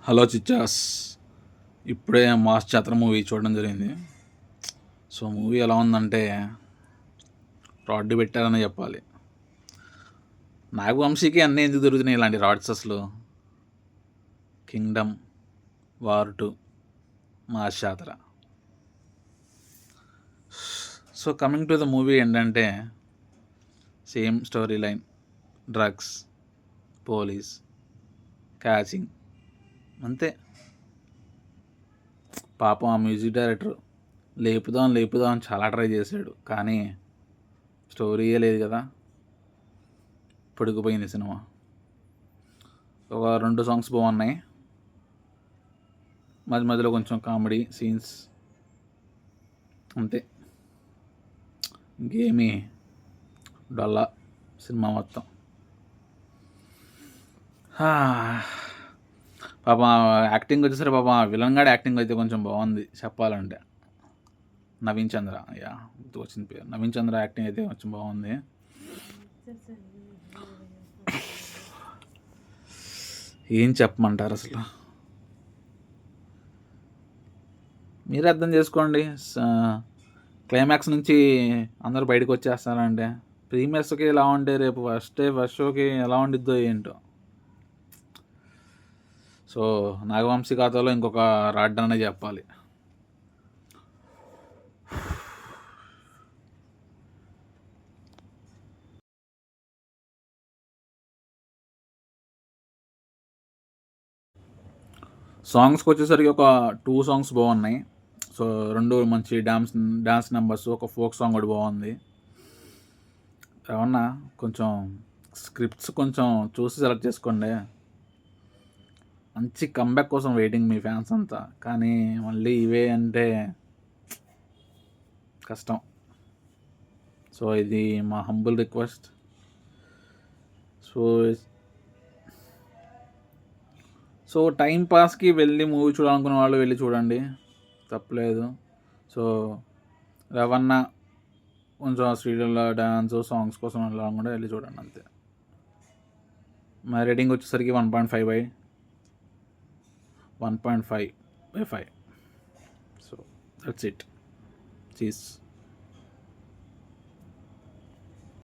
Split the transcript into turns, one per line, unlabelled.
Hello చిచ్చాస్. ఇప్పుడే mass జాతర movie చూడడం జరిగింది. సో మూవీ ఎలా ఉందంటే రాడ్ పెట్టారని చెప్పాలి. నాగవంశీకి అన్నీ ఎందుకు దొరుకుతున్నాయి ఇలాంటి రాడ్స్ అసలు? Kingdom, War 2, Mass Jathara. So coming to the movie ఏంటంటే same story line, drugs, police, catching, అంతే. పాపం ఆ మ్యూజిక్ డైరెక్టర్ లేపుదాం అని చాలా ట్రై చేశాడు, కానీ స్టోరీయే లేదు కదా, పొడిగిపోయింది సినిమా. ఒక 2 సాంగ్స్ బాగున్నాయి, మధ్య మధ్యలో కొంచెం కామెడీ సీన్స్, అంతే. ఇంకేమీ డొల్లా సినిమా మొత్తం. పాపం యాక్టింగ్ వచ్చేసరి పాపం విలన్ గాడి యాక్టింగ్ అయితే కొంచెం బాగుంది చెప్పాలంటే. నవీన్ చంద్ర, వచ్చిన పేరు నవీన్ చంద్ర యాక్టింగ్ అయితే కొంచెం బాగుంది. ఏం చెప్పమంటారు అసలు, మీరే అర్థం చేసుకోండి. క్లైమాక్స్ నుంచి అందరూ బయటకు వచ్చేస్తారంటే ప్రీమియర్స్కి ఎలా ఉంటే రేపు ఫస్ట్ షోకి ఎలా ఉండిద్దో ఏంటో. సో నాగవంశీ ఖాతాలో ఇంకొక రాడ్ అనే చెప్పాలి. సాంగ్స్కి వచ్చేసరికి ఒక 2 సాంగ్స్ బాగున్నాయి. సో 2 మంచి డ్యాన్స్ నెంబర్స్, ఒక ఫోక్ సాంగ్ కూడా బాగుంది. ఏమన్నా కొంచెం స్క్రిప్ట్స్ కొంచెం చూసి సెలెక్ట్ చేసుకోండి. మంచి కంబ్యాక్ కోసం వెయిటింగ్ మీ ఫ్యాన్స్ అంతా, కానీ మళ్ళీ ఇవే అంటే కష్టం. సో ఇది మా హంబుల్ రిక్వెస్ట్. సో టైం పాస్కి వెళ్ళి మూవీ చూడాలనుకున్న వాళ్ళు వెళ్ళి చూడండి, తప్పలేదు. సో రవణ కొంచెం శ్రీలీల డ్యాన్స్ సాంగ్స్ కోసం వెళ్ళాలనుకుంటే వెళ్ళి చూడండి, అంతే. మా రేటింగ్ వచ్చేసరికి 1.5/5. So that's it. చీజ్.